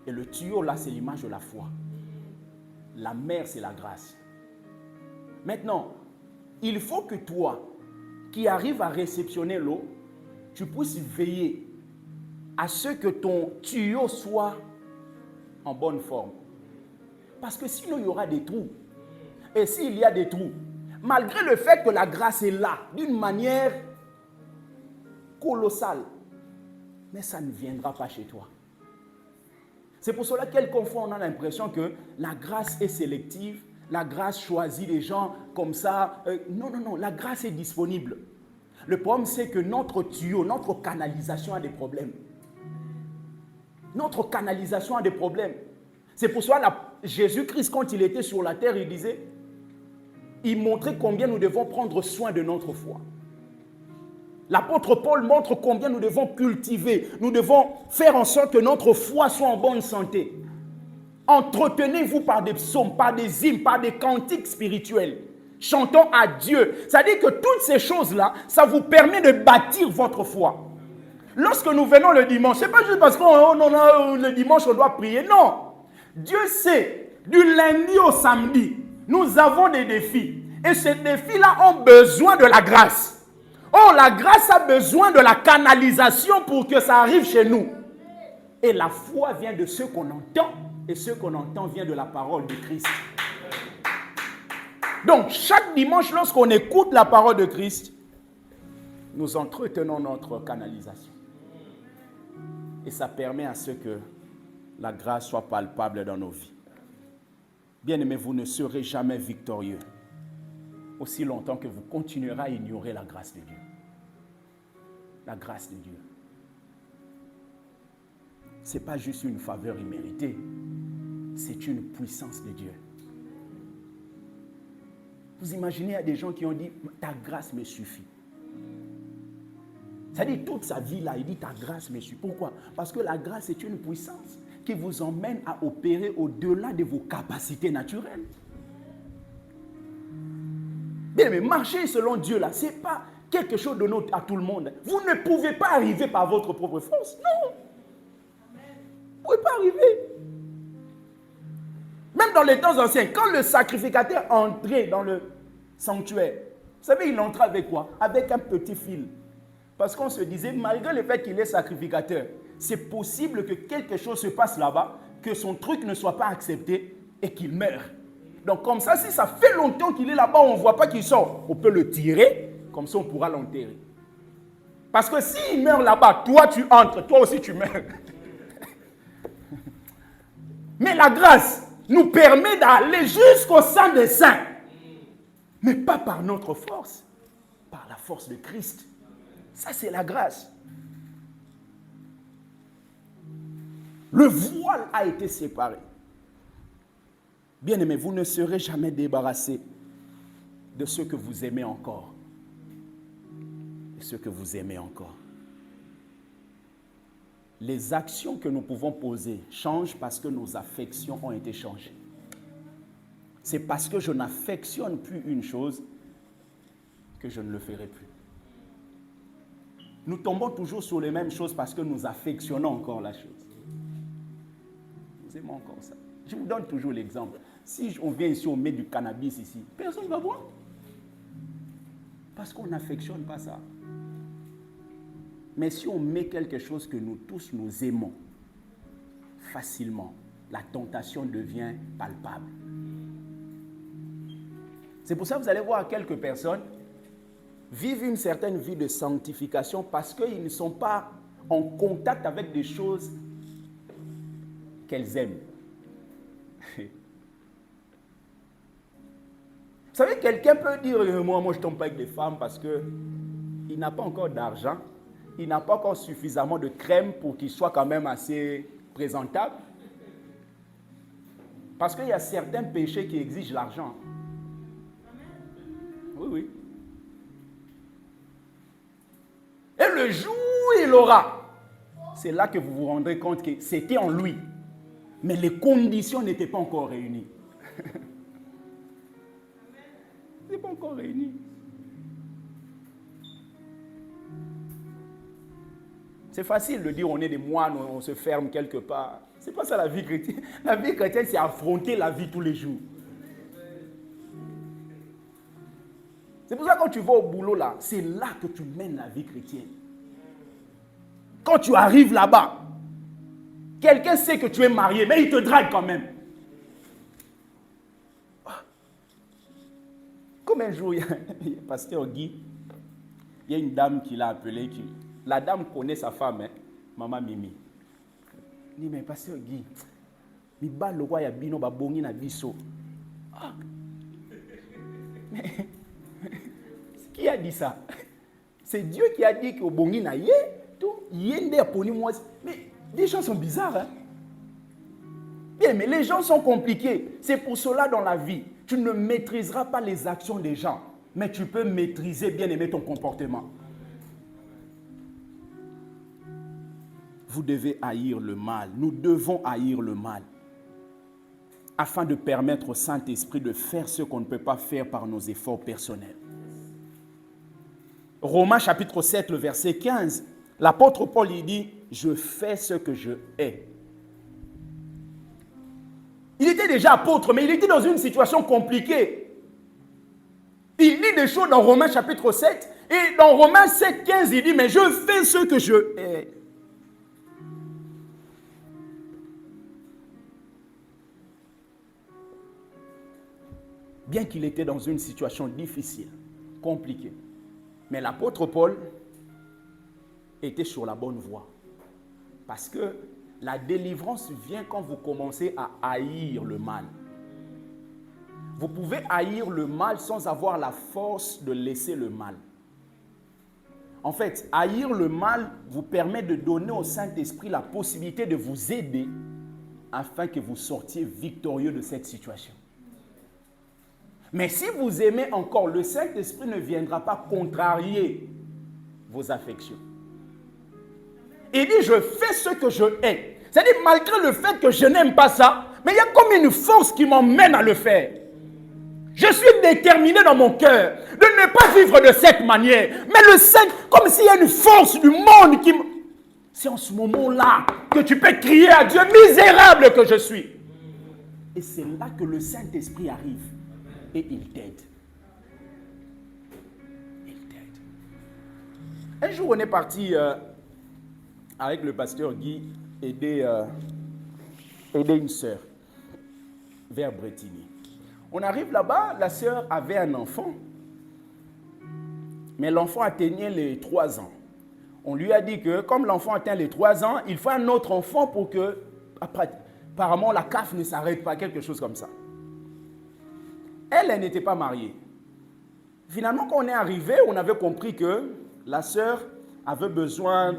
Et le tuyau, là, c'est l'image de la foi. La mer, c'est la grâce. Maintenant, il faut que toi, qui arrives à réceptionner l'eau, tu puisses veiller à ce que ton tuyau soit en bonne forme. Parce que sinon, il y aura des trous. Et s'il y a des trous, malgré le fait que la grâce est là, d'une manière colossale, mais ça ne viendra pas chez toi. C'est pour cela, quelquefois, on a l'impression que la grâce est sélective, la grâce choisit les gens comme ça. Non, la grâce est disponible. Le problème, c'est que notre tuyau, notre canalisation a des problèmes. Notre canalisation a des problèmes. C'est pour cela, Jésus-Christ, quand il était sur la terre, il montrait combien nous devons prendre soin de notre foi. L'apôtre Paul montre combien nous devons cultiver, nous devons faire en sorte que notre foi soit en bonne santé. Entretenez-vous par des psaumes, par des hymnes, par des cantiques spirituels. Chantons à Dieu. C'est-à-dire que toutes ces choses-là, ça vous permet de bâtir votre foi. Lorsque nous venons le dimanche, ce n'est pas juste parce que le dimanche on doit prier. Non. Dieu sait, du lundi au samedi, nous avons des défis. Et ces défis-là ont besoin de la grâce. Oh, la grâce a besoin de la canalisation pour que ça arrive chez nous. Et la foi vient de ce qu'on entend. Et ce qu'on entend vient de la parole de Christ. Donc, chaque dimanche, lorsqu'on écoute la parole de Christ, nous entretenons notre canalisation. Et ça permet à ce que la grâce soit palpable dans nos vies. Bien-aimés, vous ne serez jamais victorieux aussi longtemps que vous continuerez à ignorer la grâce de Dieu. La grâce de Dieu. ce n'est pas juste une faveur imméritée, c'est une puissance de Dieu. Vous imaginez, il y a des gens qui ont dit, ta grâce me suffit. C'est-à-dire, toute sa vie là, il dit, ta grâce me suffit. Pourquoi? Parce que la grâce est une puissance qui vous emmène à opérer au-delà de vos capacités naturelles. Bien, mais marcher selon Dieu là, ce n'est pas quelque chose de notre à tout le monde. Vous ne pouvez pas arriver par votre propre force. Non. Vous ne pouvez pas arriver. Même dans les temps anciens, quand le sacrificateur entrait dans le sanctuaire, vous savez, il entrait avec quoi? Avec un petit fil. Parce qu'on se disait, malgré le fait qu'il est sacrificateur, c'est possible que quelque chose se passe là-bas, que son truc ne soit pas accepté et qu'il meure. Donc comme ça, si ça fait longtemps qu'il est là-bas, on ne voit pas qu'il sort, on peut le tirer, comme ça on pourra l'enterrer. Parce que s'il meurt là-bas, toi tu entres, toi aussi tu meurs. Mais la grâce nous permet d'aller jusqu'au sein des saints. Mais pas par notre force, par la force de Christ. Ça, c'est la grâce. Le voile a été séparé. Bien-aimés, vous ne serez jamais débarrassés de ceux que vous aimez encore. Et ceux que vous aimez encore. Les actions que nous pouvons poser changent parce que nos affections ont été changées. C'est parce que je n'affectionne plus une chose que je ne le ferai plus. Nous tombons toujours sur les mêmes choses parce que nous affectionnons encore la chose. Nous aimons encore ça. Je vous donne toujours l'exemple. Si on vient ici, on met du cannabis ici, personne ne va boire. Parce qu'on n'affectionne pas ça. Mais si on met quelque chose que nous tous nous aimons, facilement, la tentation devient palpable. C'est pour ça que vous allez voir quelques personnes vivent une certaine vie de sanctification parce qu'ils ne sont pas en contact avec des choses qu'elles aiment. Vous savez, quelqu'un peut dire, moi je ne tombe pas avec des femmes parce qu'il n'a pas encore d'argent, il n'a pas encore suffisamment de crème pour qu'il soit quand même assez présentable. Parce qu'il y a certains péchés qui exigent l'argent. Oui, oui. Et le jour où il aura, c'est là que vous vous rendrez compte que c'était en lui. Mais les conditions n'étaient pas encore réunies. C'est pas encore réuni. C'est facile de dire on est des moines, on se ferme quelque part. C'est pas ça la vie chrétienne. La vie chrétienne, c'est affronter la vie tous les jours. C'est pour ça que quand tu vas au boulot là, c'est là que tu mènes la vie chrétienne. Quand tu arrives là-bas, quelqu'un sait que tu es marié, mais il te drague quand même. Comme un jour, il y a pasteur Guy, il y a une dame qui l'a appelé. La dame connaît sa femme, hein, Maman Mimi. Il dit, mais pasteur Guy, mi ba le roi ya bino ba bongi na biso. Ah. Mais qui a dit ça? C'est Dieu qui a dit que bongi na ye, tout yende aponi moi. Mais les gens sont bizarres, hein? Bien, mais les gens sont compliqués. C'est pour cela dans la vie, tu ne maîtriseras pas les actions des gens, mais tu peux maîtriser, bien aimer ton comportement. Vous devez haïr le mal. Nous devons haïr le mal afin de permettre au Saint-Esprit de faire ce qu'on ne peut pas faire par nos efforts personnels. Romains chapitre 7, le verset 15, l'apôtre Paul il dit « Je fais ce que je hais ». Il était déjà apôtre, mais il était dans une situation compliquée. Il lit des choses dans Romains chapitre 7, et dans Romains 7, 15, il dit « Mais je fais ce que je hais ». Bien qu'il était dans une situation difficile, compliquée, mais l'apôtre Paul était sur la bonne voie. Parce que la délivrance vient quand vous commencez à haïr le mal. Vous pouvez haïr le mal sans avoir la force de laisser le mal. En fait, haïr le mal vous permet de donner au Saint-Esprit la possibilité de vous aider afin que vous sortiez victorieux de cette situation. Mais si vous aimez encore, le Saint-Esprit ne viendra pas contrarier vos affections. Il dit, je fais ce que je hais. C'est-à-dire, malgré le fait que je n'aime pas ça, mais il y a comme une force qui m'emmène à le faire. Je suis déterminé dans mon cœur de ne pas vivre de cette manière. Mais le Saint, comme s'il y a une force du monde qui... C'est en ce moment-là que tu peux crier à Dieu, misérable que je suis. Et c'est là que le Saint-Esprit arrive. Et il t'aide. Il t'aide. Un jour, on est parti avec le pasteur Guy aider une sœur vers Bretigny. On arrive là-bas, la sœur avait un enfant, mais l'enfant atteignait les 3 ans. On lui a dit que comme l'enfant atteint les 3 ans, il faut un autre enfant pour que, apparemment, la CAF ne s'arrête pas, quelque chose comme ça. Elle n'était pas mariée. Finalement, quand on est arrivé, on avait compris que la sœur avait besoin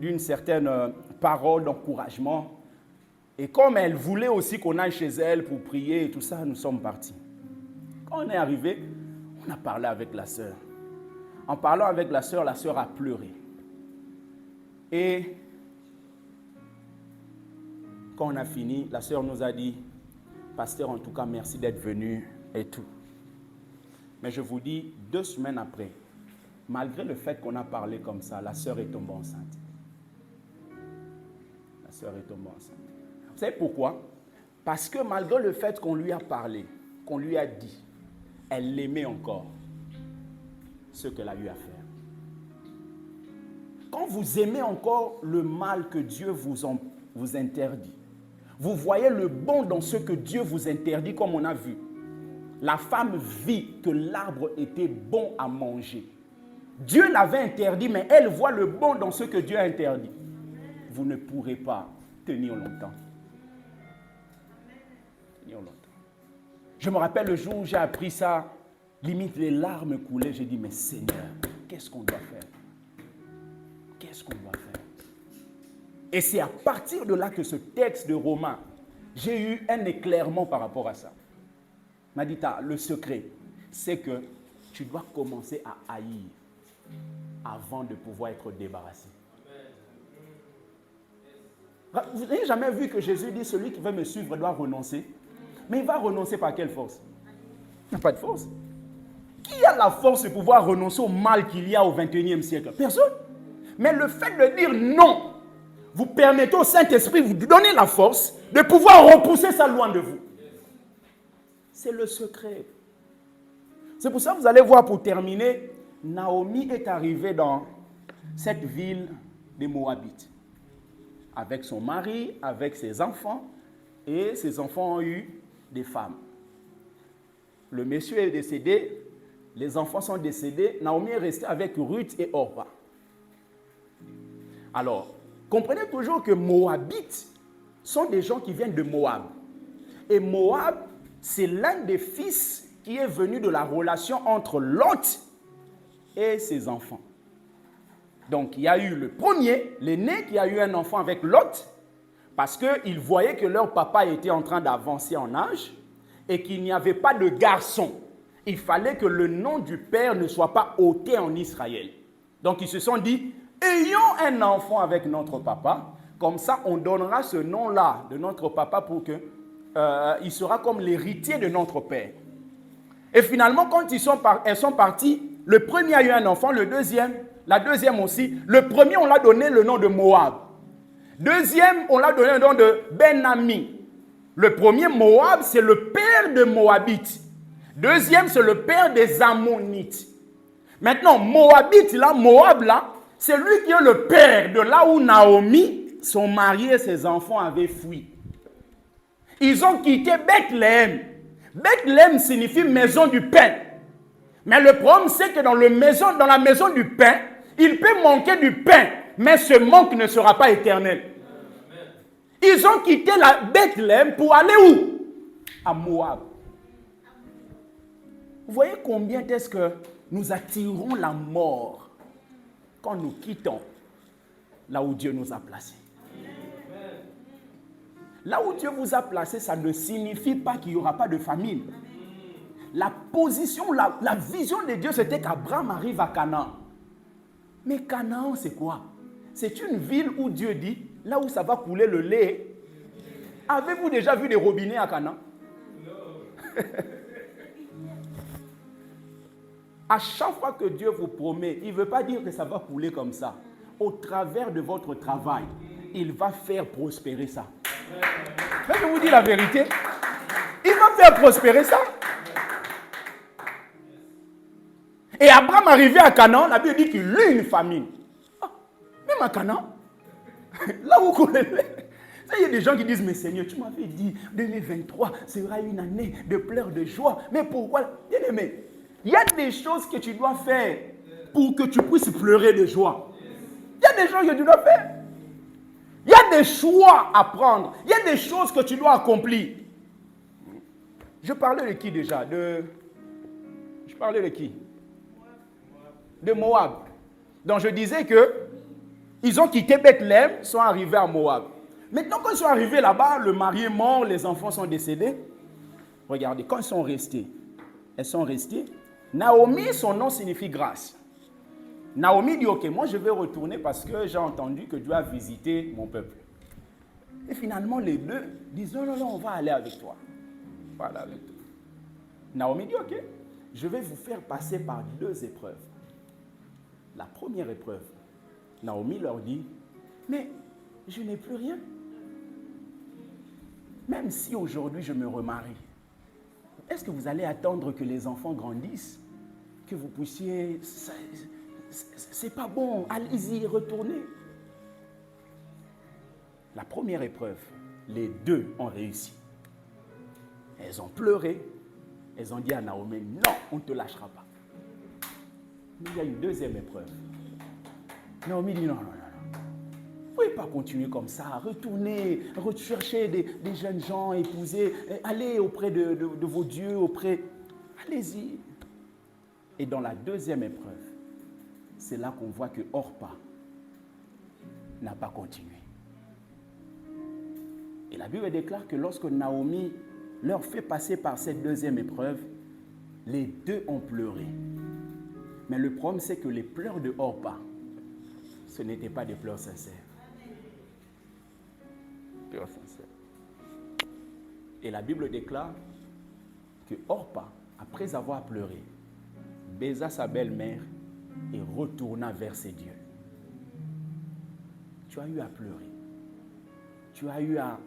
d'une certaine parole d'encouragement. Et comme elle voulait aussi qu'on aille chez elle pour prier et tout ça, nous sommes partis. Quand on est arrivé, on a parlé avec la sœur. En parlant avec la sœur a pleuré. Et quand on a fini, la sœur nous a dit, pasteur, en tout cas, merci d'être venu et tout. Mais je vous dis, 2 semaines après, malgré le fait qu'on a parlé comme ça, la sœur est tombée enceinte. La sœur est tombée enceinte. Vous savez pourquoi? Parce que malgré le fait qu'on lui a parlé, qu'on lui a dit, elle l'aimait encore, ce qu'elle a eu à faire. Quand vous aimez encore le mal que Dieu vous interdit, vous voyez le bon dans ce que Dieu vous interdit, comme on a vu. La femme vit que l'arbre était bon à manger. Dieu l'avait interdit, mais elle voit le bon dans ce que Dieu a interdit. Vous ne pourrez pas tenir longtemps. Tenir longtemps. Je me rappelle le jour où j'ai appris ça, limite les larmes coulaient. J'ai dit, mais Seigneur, qu'est-ce qu'on doit faire? Qu'est-ce qu'on doit faire? Et c'est à partir de là que ce texte de Romains, j'ai eu un éclairement par rapport à ça. Il m'a dit, le secret, c'est que tu dois commencer à haïr avant de pouvoir être débarrassé. Vous n'avez jamais vu que Jésus dit, celui qui veut me suivre doit renoncer? Mais il va renoncer par quelle force? Il n'y a pas de force. Qui a la force de pouvoir renoncer au mal qu'il y a au 21e siècle? Personne. Mais le fait de dire non, vous permettez au Saint-Esprit, vous donnez la force de pouvoir repousser ça loin de vous. C'est le secret. C'est pour ça que vous allez voir, pour terminer, Naomi est arrivée dans cette ville des Moabites. Avec son mari, avec ses enfants, et ses enfants ont eu des femmes. Le monsieur est décédé, les enfants sont décédés, Naomi est restée avec Ruth et Orpa. Alors, comprenez toujours que Moabites sont des gens qui viennent de Moab. Et Moab, c'est l'un des fils qui est venu de la relation entre Lot et ses enfants. Donc, il y a eu le premier, l'aîné, qui a eu un enfant avec Lot, parce qu'il voyait que leur papa était en train d'avancer en âge et qu'il n'y avait pas de garçon. Il fallait que le nom du père ne soit pas ôté en Israël. Donc, ils se sont dit, ayons un enfant avec notre papa, comme ça, on donnera ce nom-là de notre papa pour que il sera comme l'héritier de notre père. Et finalement, quand elles sont parties, le premier a eu un enfant, la deuxième aussi. Le premier, on l'a donné le nom de Moab. Deuxième, on l'a donné le nom de Ben-Ami. Le premier, Moab, c'est le père de Moabites. Deuxième, c'est le père des Ammonites. Maintenant, Moab là, c'est lui qui est le père de là où Naomi, son mari et ses enfants avaient fui. Ils ont quitté Bethléem. Bethléem signifie maison du pain. Mais le problème, c'est que dans la maison du pain, il peut manquer du pain, mais ce manque ne sera pas éternel. Ils ont quitté la Bethléem pour aller où? À Moab. Vous voyez combien est-ce que nous attirons la mort quand nous quittons là où Dieu nous a placés. Là où Dieu vous a placé, ça ne signifie pas qu'il n'y aura pas de famine. La position, la vision de Dieu, c'était qu'Abraham arrive à Canaan. Mais Canaan, c'est quoi? C'est une ville où Dieu dit, là où ça va couler le lait. Avez-vous déjà vu des robinets à Canaan? À chaque fois que Dieu vous promet, il ne veut pas dire que ça va couler comme ça. Au travers de votre travail, il va faire prospérer ça. Je vous dis la vérité. Il va faire prospérer ça. Et Abraham arrivé à Canaan, la Bible dit qu'il eut une famine. Ah, même à Canaan, là où coule le lait. Il y a des gens qui disent, mais Seigneur, tu m'avais dit, 2023 sera une année de pleurs, de joie. Mais pourquoi? Bien aimé, il y a des choses que tu dois faire pour que tu puisses pleurer de joie. Il y a des choses que tu dois faire. Il y a des choix à prendre. Il y a des choses que tu dois accomplir. Je parlais de qui déjà? Je parlais de qui? De Moab. Donc je disais que ils ont quitté Bethléem, sont arrivés à Moab. Maintenant, quand ils sont arrivés là-bas, le mari est mort, les enfants sont décédés. Regardez, quand elles sont restées. Naomi, son nom signifie grâce. Naomi dit, ok, moi je vais retourner parce que j'ai entendu que Dieu a visité mon peuple. Et finalement, les deux disent, non, non, non, on va aller avec toi. Voilà, avec toi. Naomi dit, ok, je vais vous faire passer par 2 épreuves. La première épreuve, Naomi leur dit, mais je n'ai plus rien. Même si aujourd'hui je me remarie, est-ce que vous allez attendre que les enfants grandissent, que vous puissiez... C'est pas bon, allez-y, retournez. La première épreuve, les deux ont réussi. Elles ont pleuré, elles ont dit à Naomi, non, on ne te lâchera pas. Mais il y a une deuxième épreuve. Naomi dit, non, non, non, non. Vous ne pouvez pas continuer comme ça, retournez, recherchez des jeunes gens, épousez, allez auprès de vos dieux, allez-y. Et dans la deuxième épreuve, c'est là qu'on voit que Orpa n'a pas continué. Et la Bible déclare que lorsque Naomi leur fait passer par cette deuxième épreuve, les deux ont pleuré. Mais le problème, c'est que les pleurs de Orpa, ce n'étaient pas des pleurs sincères. Pleurs sincères. Et la Bible déclare que Orpa, après avoir pleuré, baisa sa belle-mère et retourna vers ses dieux. Tu as eu à pleurer. Tu as eu à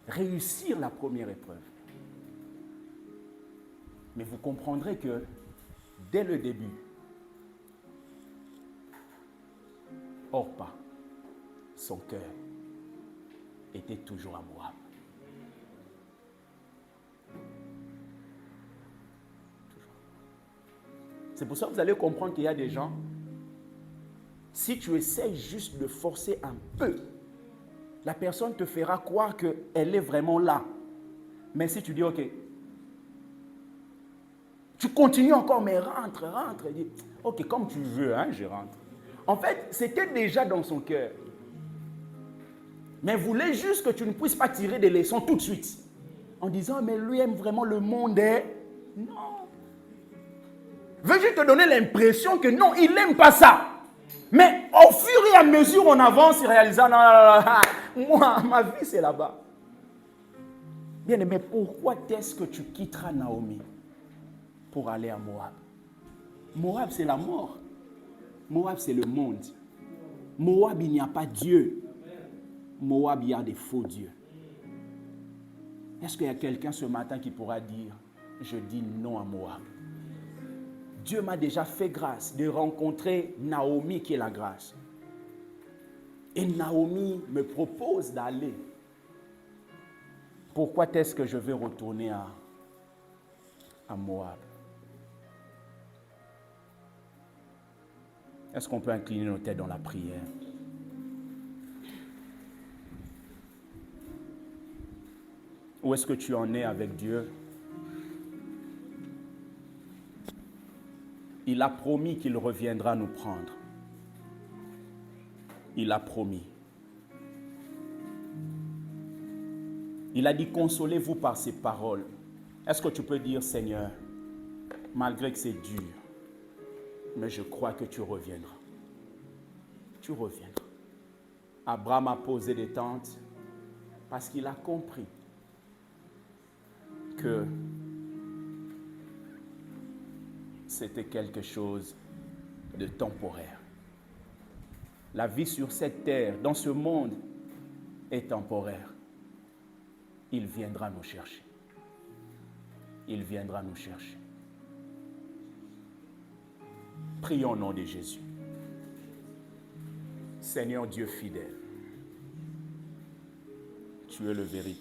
réussir la première épreuve. Mais vous comprendrez que dès le début, Orpa, son cœur, était toujours à Moab. C'est pour ça que vous allez comprendre qu'il y a des gens, si tu essaies juste de forcer un peu, la personne te fera croire qu'elle est vraiment là. Mais si tu dis, ok, tu continues encore, mais rentre. Et dis, ok, comme tu veux, hein, je rentre. En fait, c'était déjà dans son cœur. Mais voulait juste que tu ne puisses pas tirer des leçons tout de suite. En disant, mais lui aime vraiment le monde. Non. Veux juste te donner l'impression que non, il n'aime pas ça. Mais au fur et à mesure, on avance et réalise, non, moi, ma vie, c'est là-bas. Bien aimé, pourquoi est-ce que tu quitteras Naomi pour aller à Moab? Moab, c'est la mort. Moab, c'est le monde. Moab, il n'y a pas Dieu. Moab, il y a des faux dieux. Est-ce qu'il y a quelqu'un ce matin qui pourra dire, je dis non à Moab? Dieu m'a déjà fait grâce de rencontrer Naomi qui est la grâce. Et Naomi me propose d'aller. Pourquoi est-ce que je vais retourner à Moab? Est-ce qu'on peut incliner nos têtes dans la prière? Où est-ce que tu en es avec Dieu? Il a promis qu'il reviendra nous prendre. Il a promis. Il a dit, consolez-vous par ces paroles. Est-ce que tu peux dire, Seigneur, malgré que c'est dur, mais je crois que tu reviendras. Tu reviendras. Abraham a posé des tentes parce qu'il a compris que c'était quelque chose de temporaire. La vie sur cette terre, dans ce monde, est temporaire. Il viendra nous chercher. Il viendra nous chercher. Prions au nom de Jésus. Seigneur Dieu fidèle, tu es le véritable.